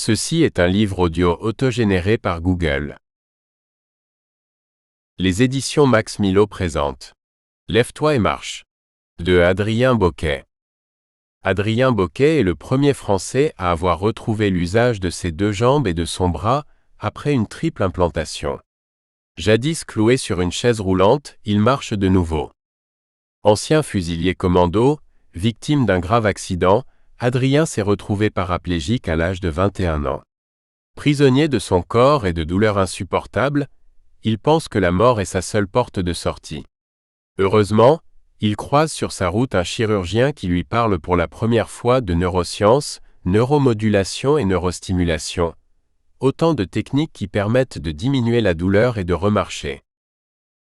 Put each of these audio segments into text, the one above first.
Ceci est un livre audio autogénéré par Google. Les éditions Max Milo présentent Lève-toi et marche de Adrien Boquet. Adrien Boquet est le premier Français à avoir retrouvé l'usage de ses deux jambes et de son bras après une triple implantation. Jadis cloué sur une chaise roulante, il marche de nouveau. Ancien fusilier commando, victime d'un grave accident, Adrien s'est retrouvé paraplégique à l'âge de 21 ans. Prisonnier de son corps et de douleurs insupportables, il pense que la mort est sa seule porte de sortie. Heureusement, il croise sur sa route un chirurgien qui lui parle pour la première fois de neurosciences, neuromodulation et neurostimulation, autant de techniques qui permettent de diminuer la douleur et de remarcher.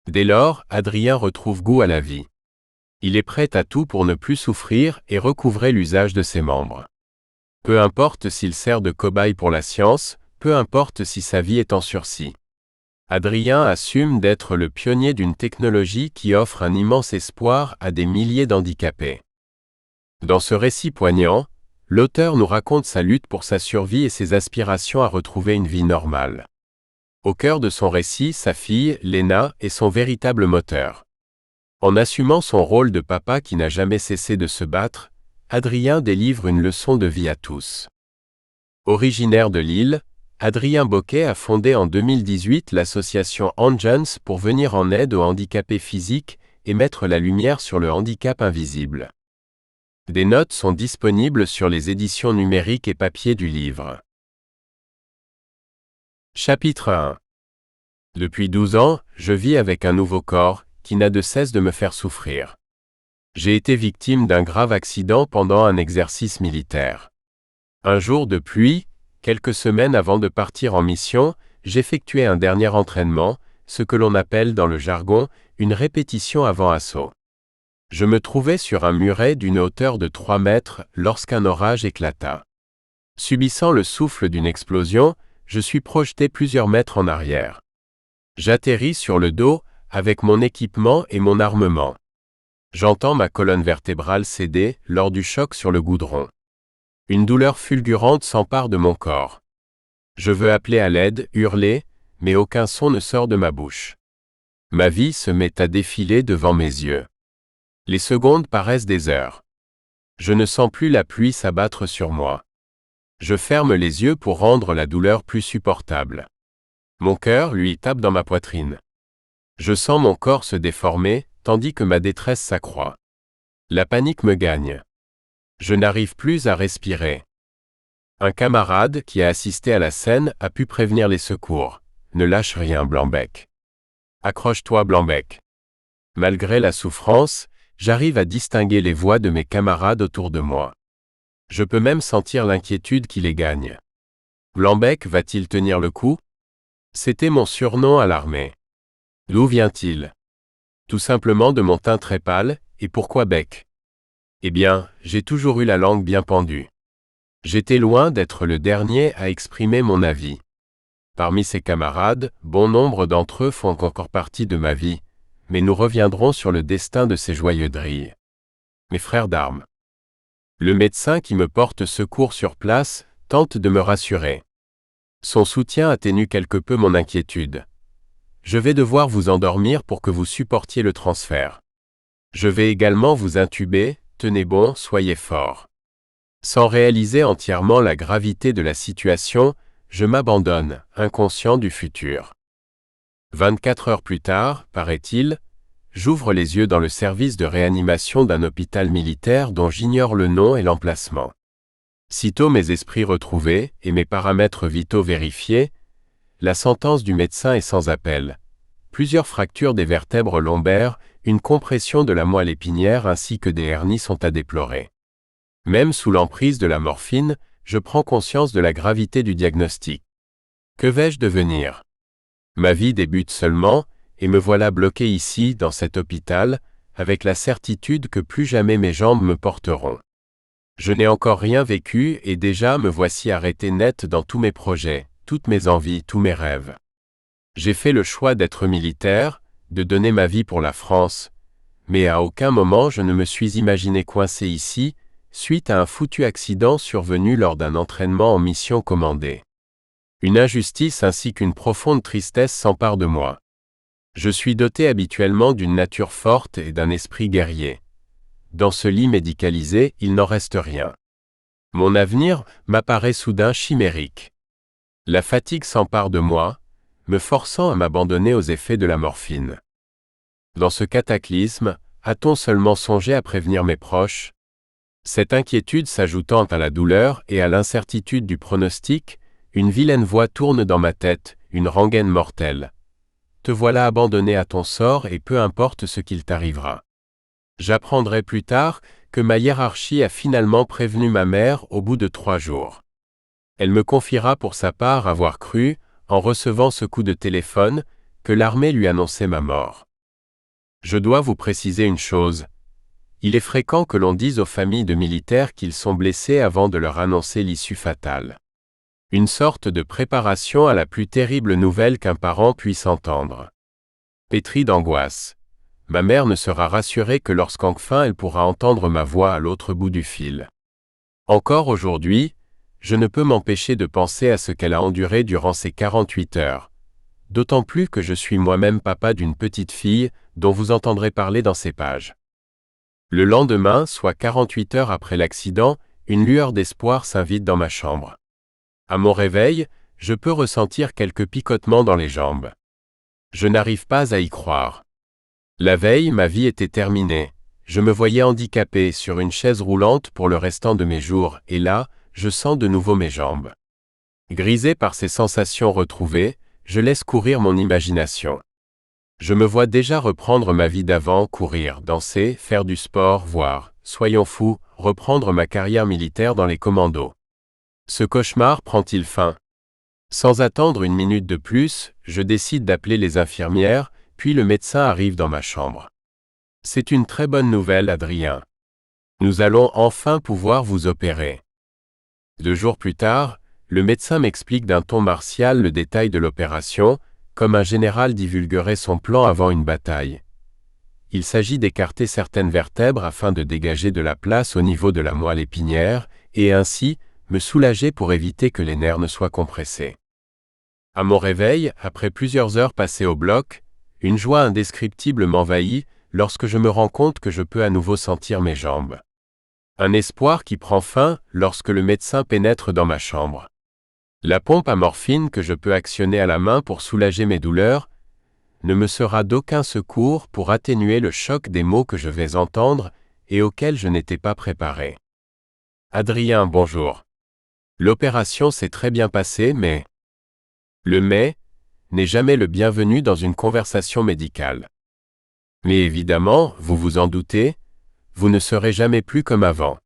Dès lors, Adrien retrouve goût à la vie. Il est prêt à tout pour ne plus souffrir et recouvrer l'usage de ses membres. Peu importe s'il sert de cobaye pour la science, peu importe si sa vie est en sursis. Adrien assume d'être le pionnier d'une technologie qui offre un immense espoir à des milliers d'handicapés. Dans ce récit poignant, l'auteur nous raconte sa lutte pour sa survie et ses aspirations à retrouver une vie normale. Au cœur de son récit, sa fille, Léna, est son véritable moteur. En assumant son rôle de papa qui n'a jamais cessé de se battre, Adrien délivre une leçon de vie à tous. Originaire de Lille, Adrien Boquet a fondé en 2018 l'association Hands pour venir en aide aux handicapés physiques et mettre la lumière sur le handicap invisible. Des notes sont disponibles sur les éditions numériques et papier du livre. Chapitre 1. Depuis 12 ans, je vis avec un nouveau corps, qui n'a de cesse de me faire souffrir. J'ai été victime d'un grave accident pendant un exercice militaire. Un jour de pluie, quelques semaines avant de partir en mission, j'effectuais un dernier entraînement, ce que l'on appelle dans le jargon, une répétition avant assaut. Je me trouvais sur un muret d'une hauteur de 3 mètres lorsqu'un orage éclata. Subissant le souffle d'une explosion, je suis projeté plusieurs mètres en arrière. J'atterris sur le dos, avec mon équipement et mon armement. J'entends ma colonne vertébrale céder lors du choc sur le goudron. Une douleur fulgurante s'empare de mon corps. Je veux appeler à l'aide, hurler, mais aucun son ne sort de ma bouche. Ma vie se met à défiler devant mes yeux. Les secondes paraissent des heures. Je ne sens plus la pluie s'abattre sur moi. Je ferme les yeux pour rendre la douleur plus supportable. Mon cœur, lui, tape dans ma poitrine. Je sens mon corps se déformer, tandis que ma détresse s'accroît. La panique me gagne. Je n'arrive plus à respirer. Un camarade qui a assisté à la scène a pu prévenir les secours. Ne lâche rien, Blanc-Bec. Accroche-toi, Blanc-Bec. Malgré la souffrance, j'arrive à distinguer les voix de mes camarades autour de moi. Je peux même sentir l'inquiétude qui les gagne. Blanc-Bec va-t-il tenir le coup? C'était mon surnom à l'armée. D'où vient-il? Tout simplement de mon teint très pâle, et pourquoi bec? Eh bien, j'ai toujours eu la langue bien pendue. J'étais loin d'être le dernier à exprimer mon avis. Parmi ses camarades, bon nombre d'entre eux font encore partie de ma vie, mais nous reviendrons sur le destin de ces joyeux drilles. Mes frères d'armes. Le médecin qui me porte secours sur place tente de me rassurer. Son soutien atténue quelque peu mon inquiétude. Je vais devoir vous endormir pour que vous supportiez le transfert. Je vais également vous intuber, tenez bon, soyez fort. Sans réaliser entièrement la gravité de la situation, je m'abandonne, inconscient du futur. 24 heures plus tard, paraît-il, j'ouvre les yeux dans le service de réanimation d'un hôpital militaire dont j'ignore le nom et l'emplacement. Sitôt mes esprits retrouvés et mes paramètres vitaux vérifiés, la sentence du médecin est sans appel. Plusieurs fractures des vertèbres lombaires, une compression de la moelle épinière ainsi que des hernies sont à déplorer. Même sous l'emprise de la morphine, je prends conscience de la gravité du diagnostic. Que vais-je devenir? Ma vie débute seulement, et me voilà bloqué ici, dans cet hôpital, avec la certitude que plus jamais mes jambes me porteront. Je n'ai encore rien vécu et déjà me voici arrêté net dans tous mes projets, toutes mes envies, tous mes rêves. J'ai fait le choix d'être militaire, de donner ma vie pour la France, mais à aucun moment je ne me suis imaginé coincé ici, suite à un foutu accident survenu lors d'un entraînement en mission commandée. Une injustice ainsi qu'une profonde tristesse s'emparent de moi. Je suis doté habituellement d'une nature forte et d'un esprit guerrier. Dans ce lit médicalisé, il n'en reste rien. Mon avenir m'apparaît soudain chimérique. La fatigue s'empare de moi, me forçant à m'abandonner aux effets de la morphine. Dans ce cataclysme, a-t-on seulement songé à prévenir mes proches? Cette inquiétude s'ajoutant à la douleur et à l'incertitude du pronostic, une vilaine voix tourne dans ma tête, une rengaine mortelle. Te voilà abandonné à ton sort et peu importe ce qu'il t'arrivera. J'apprendrai plus tard que ma hiérarchie a finalement prévenu ma mère au bout de 3 jours. Elle me confiera pour sa part avoir cru, en recevant ce coup de téléphone, que l'armée lui annonçait ma mort. Je dois vous préciser une chose. Il est fréquent que l'on dise aux familles de militaires qu'ils sont blessés avant de leur annoncer l'issue fatale. Une sorte de préparation à la plus terrible nouvelle qu'un parent puisse entendre. Pétrie d'angoisse. Ma mère ne sera rassurée que lorsqu'enfin elle pourra entendre ma voix à l'autre bout du fil. Encore aujourd'hui, je ne peux m'empêcher de penser à ce qu'elle a enduré durant ces 48 heures. D'autant plus que je suis moi-même papa d'une petite fille, dont vous entendrez parler dans ces pages. Le lendemain, soit 48 heures après l'accident, une lueur d'espoir s'invite dans ma chambre. À mon réveil, je peux ressentir quelques picotements dans les jambes. Je n'arrive pas à y croire. La veille, ma vie était terminée. Je me voyais handicapé sur une chaise roulante pour le restant de mes jours, et là, je sens de nouveau mes jambes. Grisé par ces sensations retrouvées, je laisse courir mon imagination. Je me vois déjà reprendre ma vie d'avant, courir, danser, faire du sport, voire, soyons fous, reprendre ma carrière militaire dans les commandos. Ce cauchemar prend-il fin? Sans attendre une minute de plus, je décide d'appeler les infirmières, puis le médecin arrive dans ma chambre. C'est une très bonne nouvelle, Adrien. Nous allons enfin pouvoir vous opérer. 2 jours plus tard, le médecin m'explique d'un ton martial le détail de l'opération, comme un général divulguerait son plan avant une bataille. Il s'agit d'écarter certaines vertèbres afin de dégager de la place au niveau de la moelle épinière, et ainsi, me soulager pour éviter que les nerfs ne soient compressés. À mon réveil, après plusieurs heures passées au bloc, une joie indescriptible m'envahit lorsque je me rends compte que je peux à nouveau sentir mes jambes. Un espoir qui prend fin lorsque le médecin pénètre dans ma chambre. La pompe à morphine que je peux actionner à la main pour soulager mes douleurs ne me sera d'aucun secours pour atténuer le choc des mots que je vais entendre et auxquels je n'étais pas préparé. Adrien, bonjour. L'opération s'est très bien passée, mais... Le mais n'est jamais le bienvenu dans une conversation médicale. Mais évidemment, vous vous en doutez, vous ne serez jamais plus comme avant.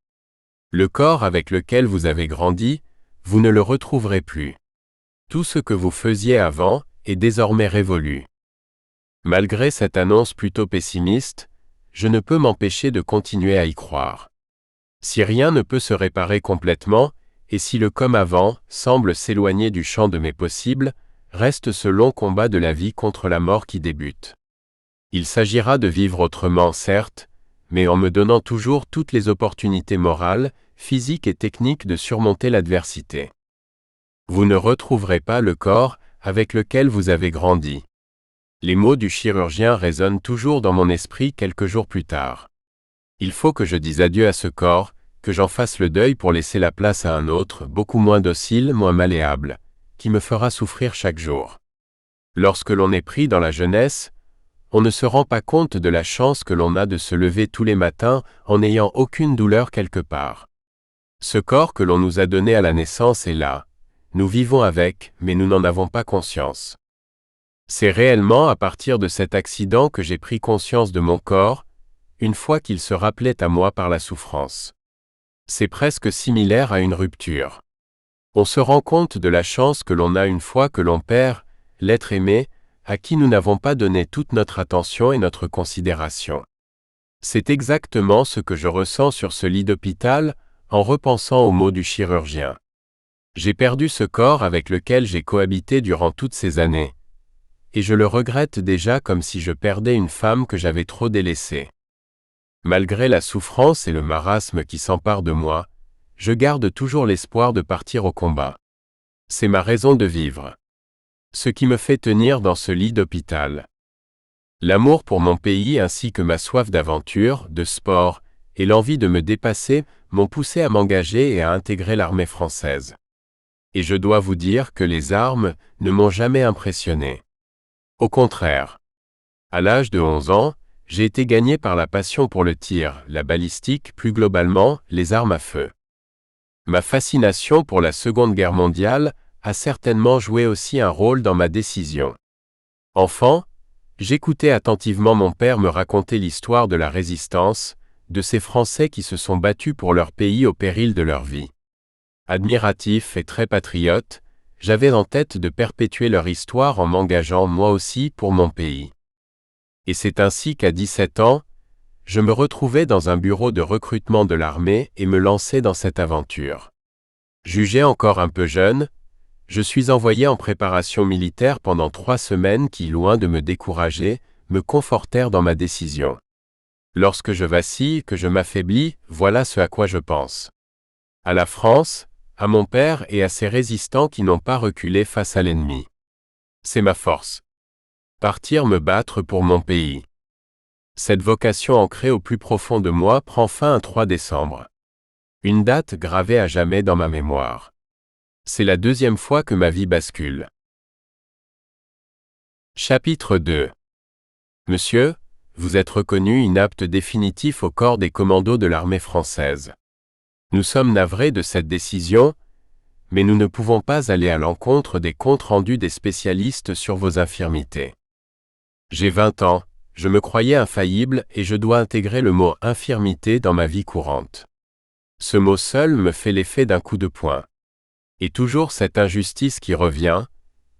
Le corps avec lequel vous avez grandi, vous ne le retrouverez plus. Tout ce que vous faisiez avant est désormais révolu. Malgré cette annonce plutôt pessimiste, je ne peux m'empêcher de continuer à y croire. Si rien ne peut se réparer complètement, et si le comme avant semble s'éloigner du champ de mes possibles, reste ce long combat de la vie contre la mort qui débute. Il s'agira de vivre autrement, certes, mais en me donnant toujours toutes les opportunités morales, physiques et techniques de surmonter l'adversité. Vous ne retrouverez pas le corps avec lequel vous avez grandi. Les mots du chirurgien résonnent toujours dans mon esprit quelques jours plus tard. Il faut que je dise adieu à ce corps, que j'en fasse le deuil pour laisser la place à un autre, beaucoup moins docile, moins malléable, qui me fera souffrir chaque jour. Lorsque l'on est pris dans la jeunesse, on ne se rend pas compte de la chance que l'on a de se lever tous les matins en n'ayant aucune douleur quelque part. Ce corps que l'on nous a donné à la naissance est là. Nous vivons avec, mais nous n'en avons pas conscience. C'est réellement à partir de cet accident que j'ai pris conscience de mon corps, une fois qu'il se rappelait à moi par la souffrance. C'est presque similaire à une rupture. On se rend compte de la chance que l'on a une fois que l'on perd l'être aimé, à qui nous n'avons pas donné toute notre attention et notre considération. C'est exactement ce que je ressens sur ce lit d'hôpital, en repensant aux mots du chirurgien. J'ai perdu ce corps avec lequel j'ai cohabité durant toutes ces années. Et je le regrette déjà comme si je perdais une femme que j'avais trop délaissée. Malgré la souffrance et le marasme qui s'emparent de moi, je garde toujours l'espoir de partir au combat. C'est ma raison de vivre. Ce qui me fait tenir dans ce lit d'hôpital. L'amour pour mon pays ainsi que ma soif d'aventure, de sport, et l'envie de me dépasser m'ont poussé à m'engager et à intégrer l'armée française. Et je dois vous dire que les armes ne m'ont jamais impressionné. Au contraire. À l'âge de 11 ans, j'ai été gagné par la passion pour le tir, la balistique, plus globalement, les armes à feu. Ma fascination pour la Seconde Guerre mondiale a certainement joué aussi un rôle dans ma décision. Enfant, j'écoutais attentivement mon père me raconter l'histoire de la résistance, de ces Français qui se sont battus pour leur pays au péril de leur vie. Admiratif et très patriote, j'avais en tête de perpétuer leur histoire en m'engageant moi aussi pour mon pays. Et c'est ainsi qu'à 17 ans, je me retrouvais dans un bureau de recrutement de l'armée et me lançais dans cette aventure. Jugé encore un peu jeune, je suis envoyé en préparation militaire pendant 3 semaines qui, loin de me décourager, me confortèrent dans ma décision. Lorsque je vacille, que je m'affaiblis, voilà ce à quoi je pense. À la France, à mon père et à ces résistants qui n'ont pas reculé face à l'ennemi. C'est ma force. Partir me battre pour mon pays. Cette vocation ancrée au plus profond de moi prend fin un 3 décembre. Une date gravée à jamais dans ma mémoire. C'est la deuxième fois que ma vie bascule. Chapitre 2. Monsieur, vous êtes reconnu inapte définitif au corps des commandos de l'armée française. Nous sommes navrés de cette décision, mais nous ne pouvons pas aller à l'encontre des comptes rendus des spécialistes sur vos infirmités. J'ai 20 ans, je me croyais infaillible et je dois intégrer le mot « infirmité » dans ma vie courante. Ce mot seul me fait l'effet d'un coup de poing. Et toujours cette injustice qui revient,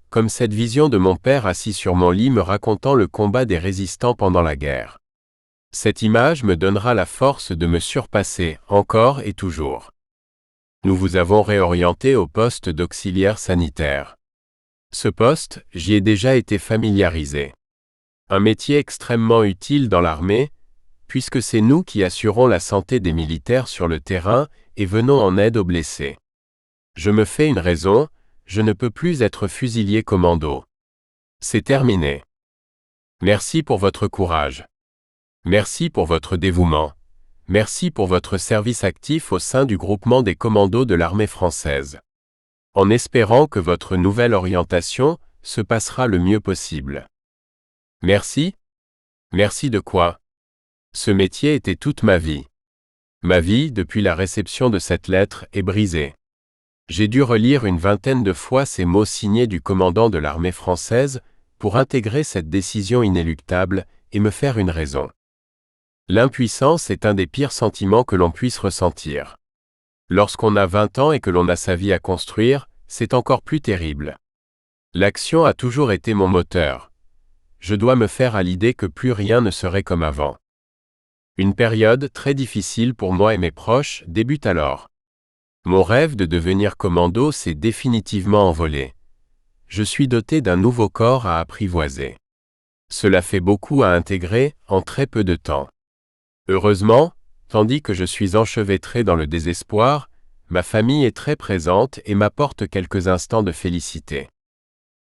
comme cette vision de mon père assis sur mon lit me racontant le combat des résistants pendant la guerre. Cette image me donnera la force de me surpasser, encore et toujours. Nous vous avons réorienté au poste d'auxiliaire sanitaire. Ce poste, j'y ai déjà été familiarisé. Un métier extrêmement utile dans l'armée, puisque c'est nous qui assurons la santé des militaires sur le terrain et venons en aide aux blessés. Je me fais une raison, je ne peux plus être fusilier commando. C'est terminé. Merci pour votre courage. Merci pour votre dévouement. Merci pour votre service actif au sein du groupement des commandos de l'armée française. En espérant que votre nouvelle orientation se passera le mieux possible. Merci. Merci de quoi? Ce métier était toute ma vie. Ma vie, depuis la réception de cette lettre, est brisée. J'ai dû relire une 20aine de fois ces mots signés du commandant de l'armée française pour intégrer cette décision inéluctable et me faire une raison. L'impuissance est un des pires sentiments que l'on puisse ressentir. Lorsqu'on a 20 ans et que l'on a sa vie à construire, c'est encore plus terrible. L'action a toujours été mon moteur. Je dois me faire à l'idée que plus rien ne serait comme avant. Une période très difficile pour moi et mes proches débute alors. Mon rêve de devenir commando s'est définitivement envolé. Je suis doté d'un nouveau corps à apprivoiser. Cela fait beaucoup à intégrer en très peu de temps. Heureusement, tandis que je suis enchevêtré dans le désespoir, ma famille est très présente et m'apporte quelques instants de félicité.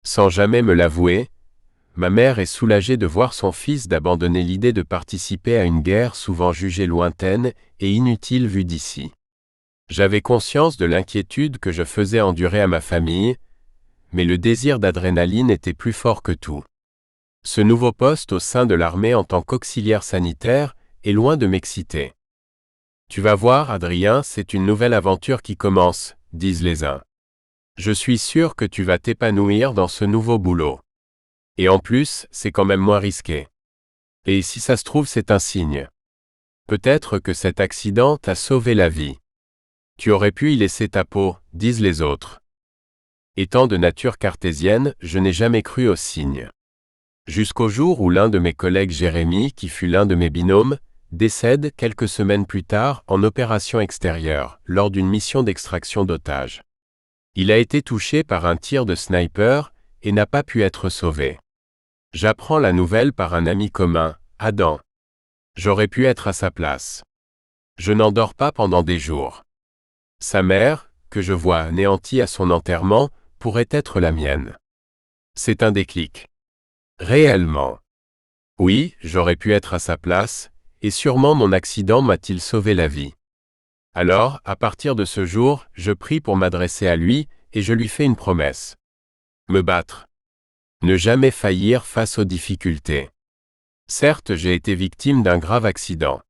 Sans jamais me l'avouer, ma mère est soulagée de voir son fils d'abandonner l'idée de participer à une guerre souvent jugée lointaine et inutile vue d'ici. J'avais conscience de l'inquiétude que je faisais endurer à ma famille, mais le désir d'adrénaline était plus fort que tout. Ce nouveau poste au sein de l'armée en tant qu'auxiliaire sanitaire est loin de m'exciter. Tu vas voir, Adrien, c'est une nouvelle aventure qui commence, disent les uns. Je suis sûr que tu vas t'épanouir dans ce nouveau boulot. Et en plus, c'est quand même moins risqué. Et si ça se trouve, c'est un signe. Peut-être que cet accident t'a sauvé la vie. Tu aurais pu y laisser ta peau, disent les autres. Étant de nature cartésienne, je n'ai jamais cru aux signes. Jusqu'au jour où l'un de mes collègues Jérémy, qui fut l'un de mes binômes, décède quelques semaines plus tard en opération extérieure, lors d'une mission d'extraction d'otages. Il a été touché par un tir de sniper et n'a pas pu être sauvé. J'apprends la nouvelle par un ami commun, Adam. J'aurais pu être à sa place. Je n'en dors pas pendant des jours. Sa mère, que je vois anéantie à son enterrement, pourrait être la mienne. C'est un déclic. Réellement. Oui, j'aurais pu être à sa place, et sûrement mon accident m'a-t-il sauvé la vie. Alors, à partir de ce jour, je prie pour m'adresser à lui, et je lui fais une promesse. Me battre. Ne jamais faillir face aux difficultés. Certes, j'ai été victime d'un grave accident.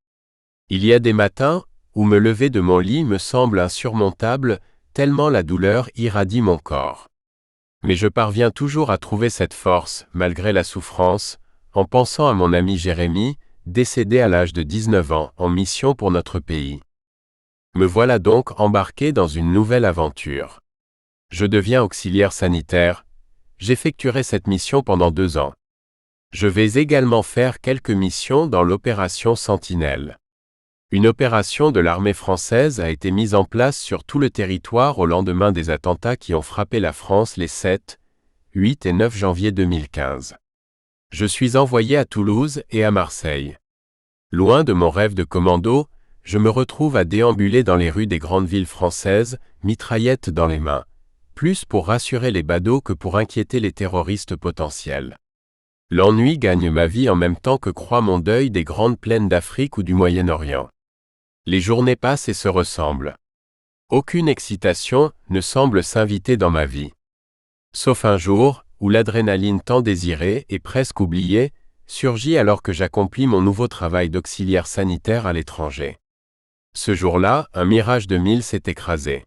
Il y a des matins où me lever de mon lit me semble insurmontable, tellement la douleur irradie mon corps. Mais je parviens toujours à trouver cette force, malgré la souffrance, en pensant à mon ami Jérémy, décédé à l'âge de 19 ans en mission pour notre pays. Me voilà donc embarqué dans une nouvelle aventure. Je deviens auxiliaire sanitaire. J'effectuerai cette mission pendant 2 ans. Je vais également faire quelques missions dans l'opération Sentinelle. Une opération de l'armée française a été mise en place sur tout le territoire au lendemain des attentats qui ont frappé la France les 7, 8 et 9 janvier 2015. Je suis envoyé à Toulouse et à Marseille. Loin de mon rêve de commando, je me retrouve à déambuler dans les rues des grandes villes françaises, mitraillettes dans les mains, plus pour rassurer les badauds que pour inquiéter les terroristes potentiels. L'ennui gagne ma vie en même temps que croît mon deuil des grandes plaines d'Afrique ou du Moyen-Orient. Les journées passent et se ressemblent. Aucune excitation ne semble s'inviter dans ma vie. Sauf un jour, où l'adrénaline tant désirée et presque oubliée, surgit alors que j'accomplis mon nouveau travail d'auxiliaire sanitaire à l'étranger. Ce jour-là, un Mirage 2000 s'est écrasé.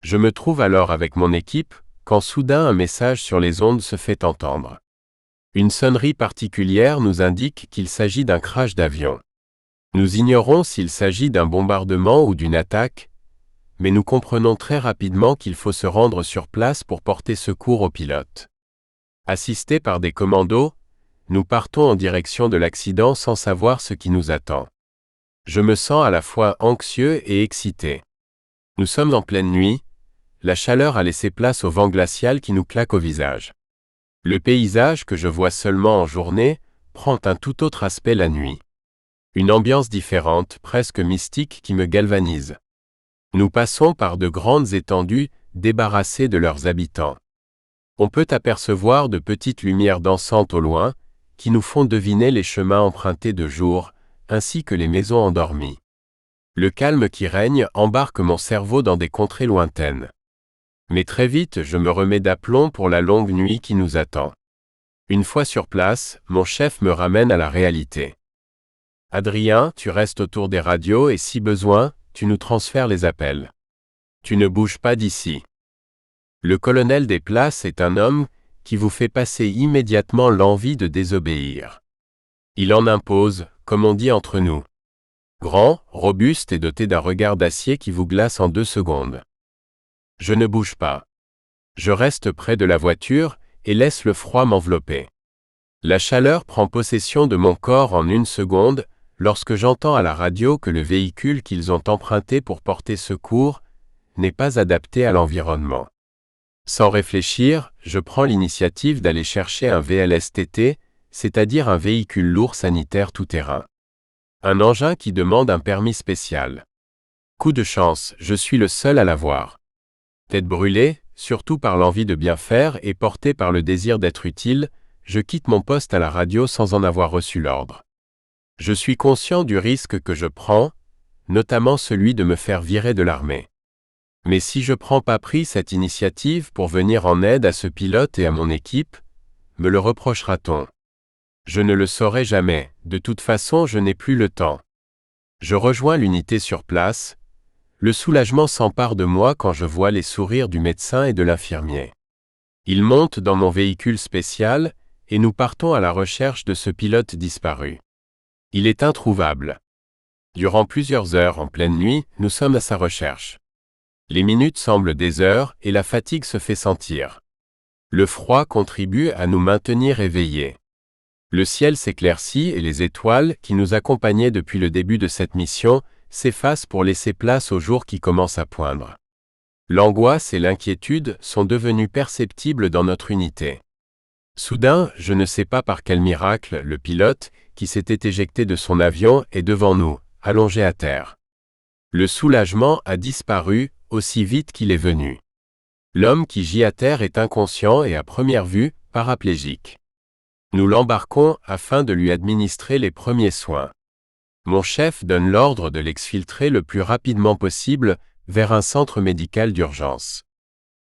Je me trouve alors avec mon équipe, quand soudain un message sur les ondes se fait entendre. Une sonnerie particulière nous indique qu'il s'agit d'un crash d'avion. Nous ignorons s'il s'agit d'un bombardement ou d'une attaque, mais nous comprenons très rapidement qu'il faut se rendre sur place pour porter secours aux pilotes. Assistés par des commandos, nous partons en direction de l'accident sans savoir ce qui nous attend. Je me sens à la fois anxieux et excité. Nous sommes en pleine nuit, la chaleur a laissé place au vent glacial qui nous claque au visage. Le paysage que je vois seulement en journée prend un tout autre aspect la nuit. Une ambiance différente, presque mystique qui me galvanise. Nous passons par de grandes étendues, débarrassées de leurs habitants. On peut apercevoir de petites lumières dansantes au loin, qui nous font deviner les chemins empruntés de jour, ainsi que les maisons endormies. Le calme qui règne embarque mon cerveau dans des contrées lointaines. Mais très vite, je me remets d'aplomb pour la longue nuit qui nous attend. Une fois sur place, mon chef me ramène à la réalité. Adrien, tu restes autour des radios et si besoin, tu nous transfères les appels. Tu ne bouges pas d'ici. Le colonel des places est un homme qui vous fait passer immédiatement l'envie de désobéir. Il en impose, comme on dit entre nous. Grand, robuste et doté d'un regard d'acier qui vous glace en 2 secondes. Je ne bouge pas. Je reste près de la voiture et laisse le froid m'envelopper. La chaleur prend possession de mon corps en 1 seconde, lorsque j'entends à la radio que le véhicule qu'ils ont emprunté pour porter secours n'est pas adapté à l'environnement. Sans réfléchir, je prends l'initiative d'aller chercher un VLSTT, c'est-à-dire un véhicule lourd sanitaire tout-terrain. Un engin qui demande un permis spécial. Coup de chance, je suis le seul à l'avoir. Tête brûlée, surtout par l'envie de bien faire et porté par le désir d'être utile, je quitte mon poste à la radio sans en avoir reçu l'ordre. Je suis conscient du risque que je prends, notamment celui de me faire virer de l'armée. Mais si je prends pas pris cette initiative pour venir en aide à ce pilote et à mon équipe, me le reprochera-t-on? Je ne le saurai jamais, de toute façon je n'ai plus le temps. Je rejoins l'unité sur place, le soulagement s'empare de moi quand je vois les sourires du médecin et de l'infirmier. Ils montent dans mon véhicule spécial, et nous partons à la recherche de ce pilote disparu. Il est introuvable. Durant plusieurs heures en pleine nuit, nous sommes à sa recherche. Les minutes semblent des heures et la fatigue se fait sentir. Le froid contribue à nous maintenir éveillés. Le ciel s'éclaircit et les étoiles, qui nous accompagnaient depuis le début de cette mission, s'effacent pour laisser place au jour qui commence à poindre. L'angoisse et l'inquiétude sont devenues perceptibles dans notre unité. Soudain, je ne sais pas par quel miracle, le pilote, qui s'était éjecté de son avion, est devant nous, allongé à terre. Le soulagement a disparu aussi vite qu'il est venu. L'homme qui gît à terre est inconscient et à première vue, paraplégique. Nous l'embarquons afin de lui administrer les premiers soins. Mon chef donne l'ordre de l'exfiltrer le plus rapidement possible vers un centre médical d'urgence.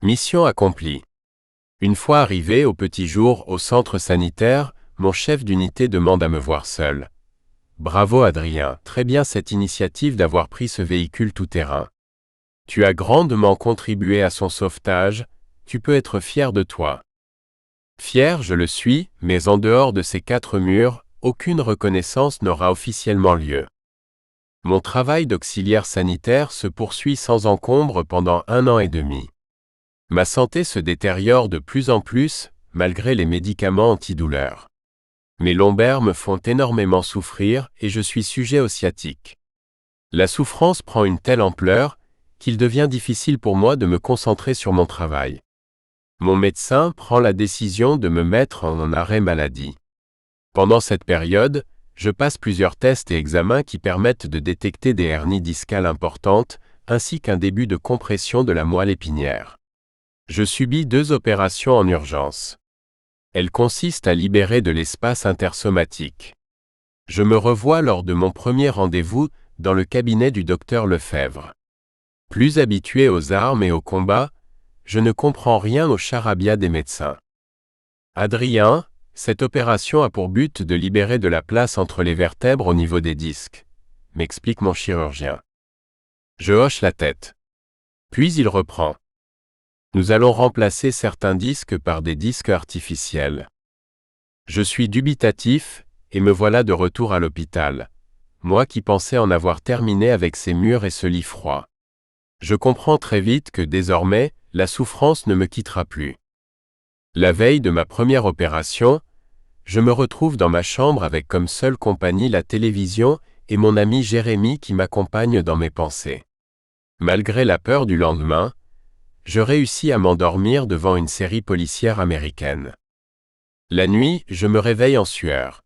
Mission accomplie. Une fois arrivé au petit jour au centre sanitaire, mon chef d'unité demande à me voir seul. Bravo Adrien, très bien cette initiative d'avoir pris ce véhicule tout-terrain. Tu as grandement contribué à son sauvetage, tu peux être fier de toi. Fier, je le suis, mais en dehors de ces 4 murs, aucune reconnaissance n'aura officiellement lieu. Mon travail d'auxiliaire sanitaire se poursuit sans encombre pendant 1 an et demi. Ma santé se détériore de plus en plus, malgré les médicaments antidouleurs. Mes lombaires me font énormément souffrir et je suis sujet au sciatique. La souffrance prend une telle ampleur qu'il devient difficile pour moi de me concentrer sur mon travail. Mon médecin prend la décision de me mettre en arrêt maladie. Pendant cette période, je passe plusieurs tests et examens qui permettent de détecter des hernies discales importantes, ainsi qu'un début de compression de la moelle épinière. Je subis 2 opérations en urgence. Elles consistent à libérer de l'espace intersomatique. Je me revois lors de mon premier rendez-vous dans le cabinet du docteur Lefebvre. Plus habitué aux armes et au combat, je ne comprends rien au charabia des médecins. Adrien, cette opération a pour but de libérer de la place entre les vertèbres au niveau des disques, m'explique mon chirurgien. Je hoche la tête. Puis il reprend. Nous allons remplacer certains disques par des disques artificiels. Je suis dubitatif, et me voilà de retour à l'hôpital. Moi qui pensais en avoir terminé avec ces murs et ce lit froid. Je comprends très vite que désormais, la souffrance ne me quittera plus. La veille de ma première opération, je me retrouve dans ma chambre avec comme seule compagnie la télévision et mon ami Jérémy qui m'accompagne dans mes pensées. Malgré la peur du lendemain, je réussis à m'endormir devant une série policière américaine. La nuit, je me réveille en sueur.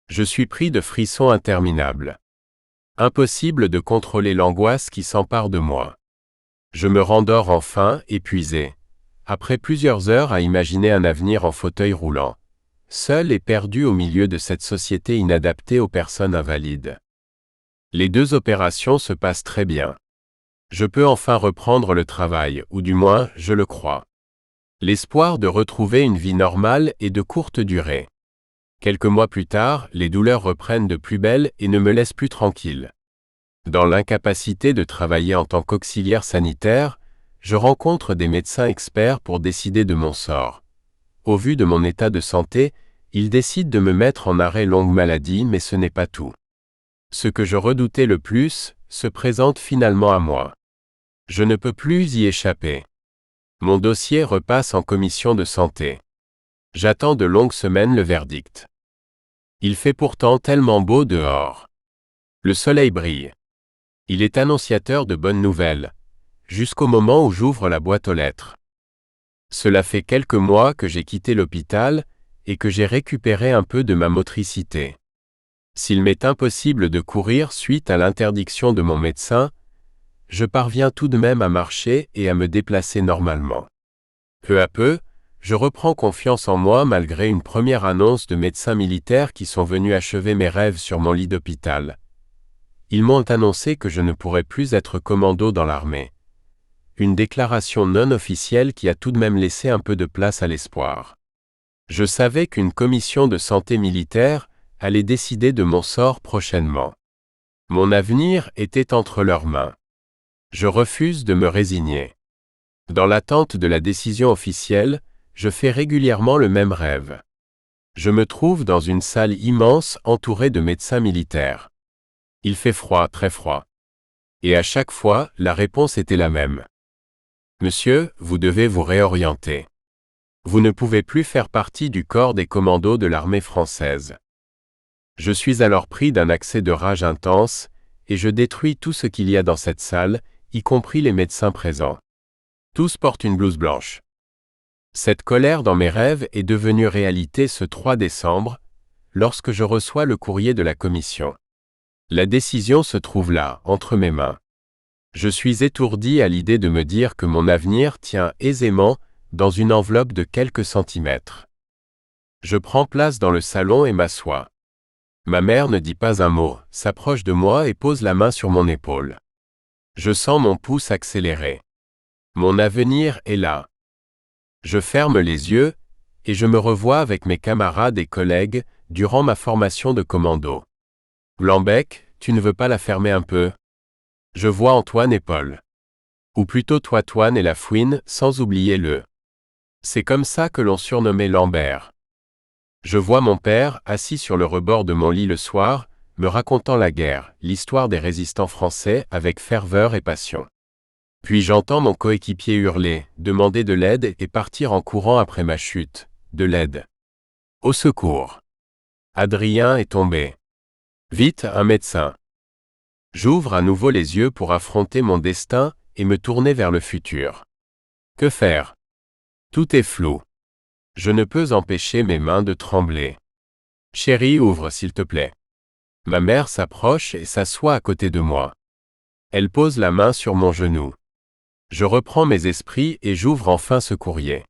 Je suis pris de frissons interminables. Impossible de contrôler l'angoisse qui s'empare de moi. Je me rendors enfin, épuisé, après plusieurs heures à imaginer un avenir en fauteuil roulant, seul et perdu au milieu de cette société inadaptée aux personnes invalides. Les 2 opérations se passent très bien. Je peux enfin reprendre le travail, ou du moins, je le crois. L'espoir de retrouver une vie normale est de courte durée. Quelques mois plus tard, les douleurs reprennent de plus belle et ne me laissent plus tranquille. Dans l'incapacité de travailler en tant qu'auxiliaire sanitaire, je rencontre des médecins experts pour décider de mon sort. Au vu de mon état de santé, ils décident de me mettre en arrêt longue maladie, mais ce n'est pas tout. Ce que je redoutais le plus se présente finalement à moi. Je ne peux plus y échapper. Mon dossier repasse en commission de santé. J'attends de longues semaines le verdict. Il fait pourtant tellement beau dehors. Le soleil brille. Il est annonciateur de bonnes nouvelles, jusqu'au moment où j'ouvre la boîte aux lettres. Cela fait quelques mois que j'ai quitté l'hôpital et que j'ai récupéré un peu de ma motricité. S'il m'est impossible de courir suite à l'interdiction de mon médecin, je parviens tout de même à marcher et à me déplacer normalement. Peu à peu, je reprends confiance en moi malgré une première annonce de médecins militaires qui sont venus achever mes rêves sur mon lit d'hôpital. Ils m'ont annoncé que je ne pourrais plus être commando dans l'armée. Une déclaration non officielle qui a tout de même laissé un peu de place à l'espoir. Je savais qu'une commission de santé militaire allait décider de mon sort prochainement. Mon avenir était entre leurs mains. Je refuse de me résigner. Dans l'attente de la décision officielle, je fais régulièrement le même rêve. Je me trouve dans une salle immense entourée de médecins militaires. Il fait froid, très froid. Et à chaque fois, la réponse était la même. Monsieur, vous devez vous réorienter. Vous ne pouvez plus faire partie du corps des commandos de l'armée française. Je suis alors pris d'un accès de rage intense, et je détruis tout ce qu'il y a dans cette salle, y compris les médecins présents. Tous portent une blouse blanche. Cette colère dans mes rêves est devenue réalité ce 3 décembre. lorsque je reçois le courrier de la commission. La décision se trouve là, entre mes mains. Je suis étourdi à l'idée de me dire que mon avenir tient aisément dans une enveloppe de quelques centimètres. Je prends place dans le salon et m'assois. Ma mère ne dit pas un mot, s'approche de moi et pose la main sur mon épaule. Je sens mon pouce accélérer. Mon avenir est là. Je ferme les yeux, et je me revois avec mes camarades et collègues durant ma formation de commando. Blanc-bec, tu ne veux pas la fermer un peu? Je vois Antoine et Paul. Ou plutôt Toine et la Fouine, sans oublier le. C'est comme ça que l'on surnommait Lambert. Je vois mon père, assis sur le rebord de mon lit le soir, me racontant la guerre, l'histoire des résistants français avec ferveur et passion. Puis j'entends mon coéquipier hurler, demander de l'aide et partir en courant après ma chute. De l'aide. Au secours. Adrien est tombé. Vite, un médecin. J'ouvre à nouveau les yeux pour affronter mon destin et me tourner vers le futur. Que faire? Tout est flou. Je ne peux empêcher mes mains de trembler. Chérie, ouvre s'il te plaît. Ma mère s'approche et s'assoit à côté de moi. Elle pose la main sur mon genou. Je reprends mes esprits et j'ouvre enfin ce courrier.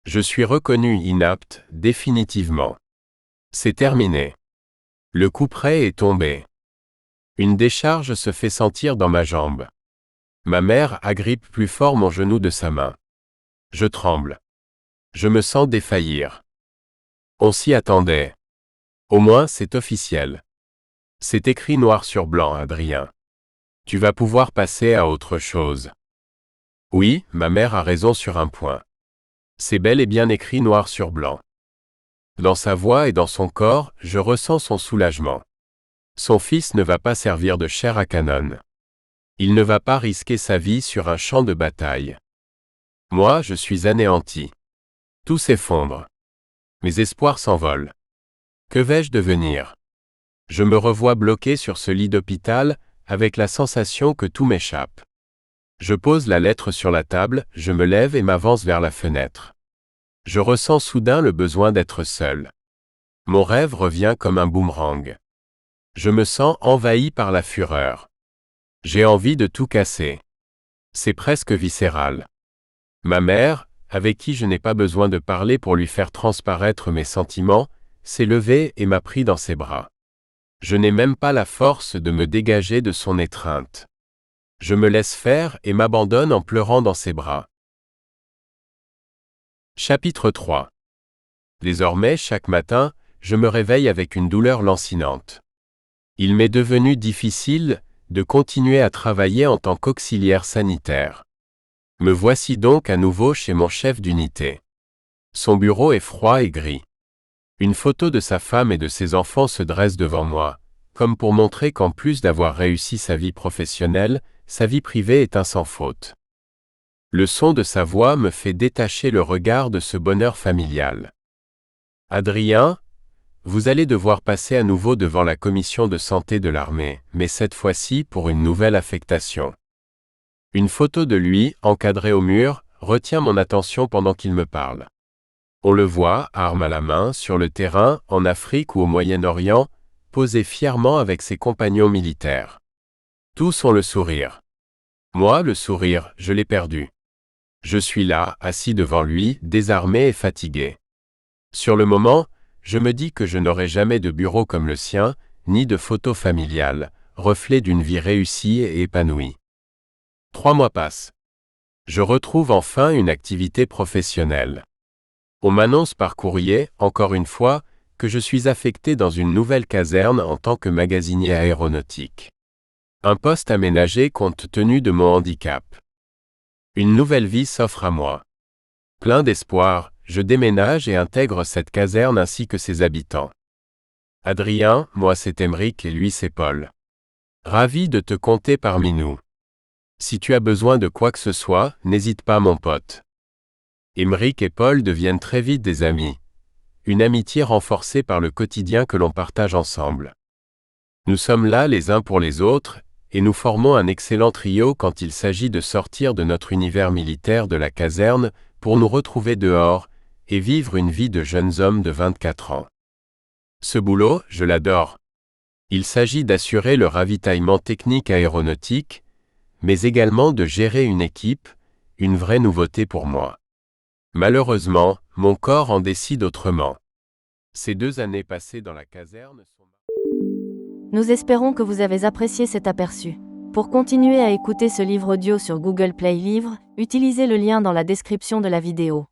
Je suis reconnu inapte, définitivement. C'est terminé. Le couperet est tombé. Une décharge se fait sentir dans ma jambe. Ma mère agrippe plus fort mon genou de sa main. Je tremble. Je me sens défaillir. On s'y attendait. Au moins, c'est officiel. C'est écrit noir sur blanc, Adrien. Tu vas pouvoir passer à autre chose. Oui, ma mère a raison sur un point. C'est bel et bien écrit noir sur blanc. Dans sa voix et dans son corps, je ressens son soulagement. Son fils ne va pas servir de chair à canon. Il ne va pas risquer sa vie sur un champ de bataille. Moi, je suis anéanti. Tout s'effondre. Mes espoirs s'envolent. Que vais-je devenir? Je me revois bloqué sur ce lit d'hôpital, avec la sensation que tout m'échappe. Je pose la lettre sur la table, je me lève et m'avance vers la fenêtre. Je ressens soudain le besoin d'être seul. Mon rêve revient comme un boomerang. Je me sens envahi par la fureur. J'ai envie de tout casser. C'est presque viscéral. Ma mère, avec qui je n'ai pas besoin de parler pour lui faire transparaître mes sentiments, s'est levée et m'a pris dans ses bras. Je n'ai même pas la force de me dégager de son étreinte. Je me laisse faire et m'abandonne en pleurant dans ses bras. Chapitre 3. Désormais, chaque matin, je me réveille avec une douleur lancinante. Il m'est devenu difficile de continuer à travailler en tant qu'auxiliaire sanitaire. Me voici donc à nouveau chez mon chef d'unité. Son bureau est froid et gris. Une photo de sa femme et de ses enfants se dresse devant moi, comme pour montrer qu'en plus d'avoir réussi sa vie professionnelle, sa vie privée est un sans faute. Le son de sa voix me fait détacher le regard de ce bonheur familial. Adrien, vous allez devoir passer à nouveau devant la commission de santé de l'armée, mais cette fois-ci pour une nouvelle affectation. Une photo de lui, encadrée au mur, retient mon attention pendant qu'il me parle. On le voit, arme à la main, sur le terrain, en Afrique ou au Moyen-Orient, posé fièrement avec ses compagnons militaires. Tous ont le sourire. Moi, le sourire, je l'ai perdu. Je suis là, assis devant lui, désarmé et fatigué. Sur le moment, je me dis que je n'aurai jamais de bureau comme le sien, ni de photo familiale, reflet d'une vie réussie et épanouie. 3 mois passent. Je retrouve enfin une activité professionnelle. On m'annonce par courrier, encore une fois, que je suis affecté dans une nouvelle caserne en tant que magasinier aéronautique. Un poste aménagé compte tenu de mon handicap. Une nouvelle vie s'offre à moi. Plein d'espoir, je déménage et intègre cette caserne ainsi que ses habitants. Adrien, moi c'est Aymeric et lui c'est Paul. Ravi de te compter parmi nous. Si tu as besoin de quoi que ce soit, n'hésite pas mon pote. Aymeric et Paul deviennent très vite des amis. Une amitié renforcée par le quotidien que l'on partage ensemble. Nous sommes là les uns pour les autres, et nous formons un excellent trio quand il s'agit de sortir de notre univers militaire de la caserne pour nous retrouver dehors et vivre une vie de jeunes hommes de 24 ans. Ce boulot, je l'adore. Il s'agit d'assurer le ravitaillement technique aéronautique, mais également de gérer une équipe, une vraie nouveauté pour moi. Malheureusement, mon corps en décide autrement. Ces 2 années passées dans la caserne sont... Nous espérons que vous avez apprécié cet aperçu. Pour continuer à écouter ce livre audio sur Google Play Livres, utilisez le lien dans la description de la vidéo.